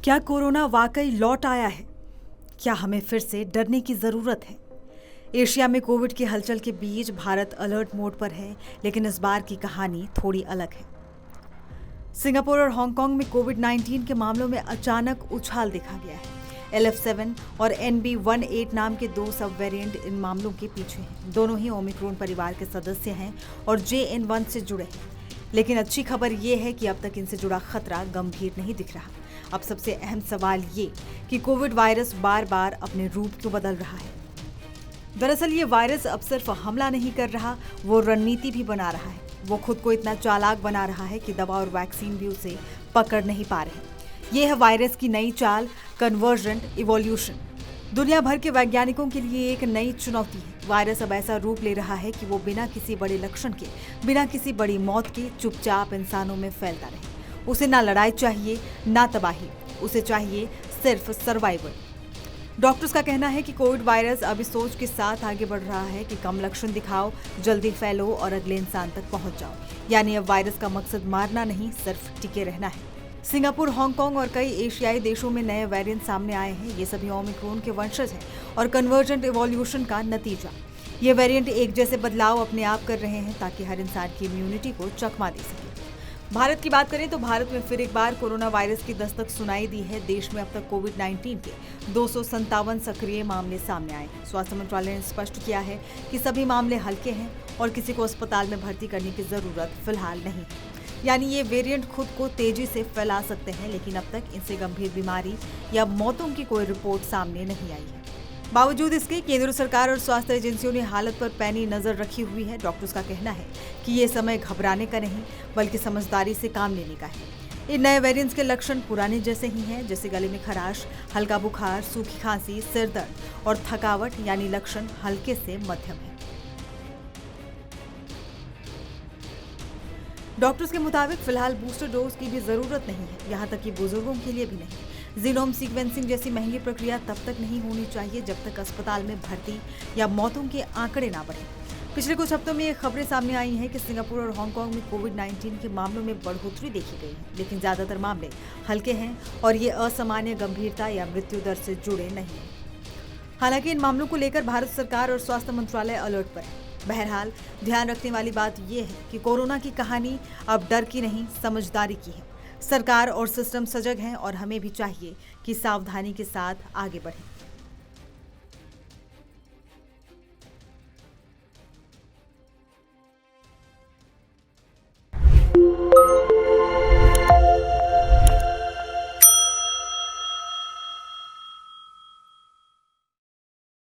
क्या कोरोना वाकई लौट आया है? क्या हमें फिर से डरने की जरूरत है? एशिया में कोविड की हलचल के बीच भारत अलर्ट मोड पर है, लेकिन इस बार की कहानी थोड़ी अलग है। सिंगापुर और हांगकांग में कोविड-19 के मामलों में अचानक उछाल देखा गया है। LF7 और NB18 नाम के दो सब वेरिएंट इन मामलों के पीछे हैं। दोनों ही ओमिक्रॉन परिवार के सदस्य हैं और JN1 से जुड़े हैं। लेकिन अच्छी खबर ये है कि अब तक इनसे जुड़ा खतरा गंभीर नहीं दिख रहा। अब सबसे अहम सवाल ये कि कोविड वायरस बार बार अपने रूप क्यों बदल रहा है। दरअसल ये वायरस अब सिर्फ हमला नहीं कर रहा, वो रणनीति भी बना रहा है। वो खुद को इतना चालाक बना रहा है कि दवा और वैक्सीन भी उसे पकड़ नहीं पा रहे। ये है वायरस की नई चाल, कन्वर्जेंट इवोल्यूशन। दुनिया भर के वैज्ञानिकों के लिए एक नई चुनौती है। वायरस अब ऐसा रूप ले रहा है कि वो बिना किसी बड़े लक्षण के, बिना किसी बड़ी मौत के चुपचाप इंसानों में फैलता रहे। उसे ना लड़ाई चाहिए, ना तबाही, उसे चाहिए सिर्फ सर्वाइवल। डॉक्टर्स का कहना है कि कोविड वायरस अब इस सोच के साथ आगे बढ़ रहा है कि कम लक्षण दिखाओ, जल्दी फैलो और अगले इंसान तक पहुंच जाओ। यानी अब वायरस का मकसद मारना नहीं, सिर्फ टिके रहना है। सिंगापुर, हांगकांग और कई एशियाई देशों में नए वेरिएंट सामने आए हैं। ये सभी ओमिक्रॉन के वंशज हैं और कन्वर्जेंट इवोल्यूशन का नतीजा। ये वेरिएंट एक जैसे बदलाव अपने आप कर रहे हैं ताकि हर इंसान की इम्यूनिटी को चकमा दे सके। भारत की बात करें तो भारत में फिर एक बार कोरोना वायरस की दस्तक सुनाई दी है। देश में अब तक कोविड-19 के 257 सक्रिय मामले सामने आए हैं। स्वास्थ्य मंत्रालय ने स्पष्ट किया है कि सभी मामले हल्के हैं और किसी को अस्पताल में भर्ती करने की जरूरत फिलहाल नहीं है। यानी ये वेरिएंट खुद को तेजी से फैला सकते हैं, लेकिन अब तक इनसे गंभीर बीमारी या मौतों की कोई रिपोर्ट सामने नहीं आई है। बावजूद इसके केंद्र सरकार और स्वास्थ्य एजेंसियों ने हालत पर पैनी नजर रखी हुई है। डॉक्टर्स का कहना है कि ये समय घबराने का नहीं, बल्कि समझदारी से काम लेने का है। इन नए वेरिएंट्स के लक्षण पुराने जैसे ही हैं, जैसे गले में खराश, हल्का बुखार, सूखी खांसी, सिर दर्द और थकावट, यानी लक्षण हल्के से मध्यम है। डॉक्टर्स के मुताबिक फिलहाल बूस्टर डोज की भी जरूरत नहीं है, यहाँ तक कि बुजुर्गों के लिए भी नहीं। जीनोम सीक्वेंसिंग जैसी महंगी प्रक्रिया तब तक नहीं होनी चाहिए जब तक अस्पताल में भर्ती या मौतों के आंकड़े ना बढ़े। पिछले कुछ हफ्तों में ये खबरें सामने आई हैं कि सिंगापुर और हांगकांग में कोविड-19 के मामलों में बढ़ोतरी देखी गई है, लेकिन ज्यादातर मामले हल्के हैं और ये असामान्य गंभीरता या मृत्यु दर से जुड़े नहीं हैं। हालांकि इन मामलों को लेकर भारत सरकार और स्वास्थ्य मंत्रालय अलर्ट पर है। बहरहाल ध्यान रखने वाली बात यह है कि कोरोना की कहानी अब डर की नहीं, समझदारी की है। सरकार और सिस्टम सजग हैं और हमें भी चाहिए कि सावधानी के साथ आगे बढ़ें।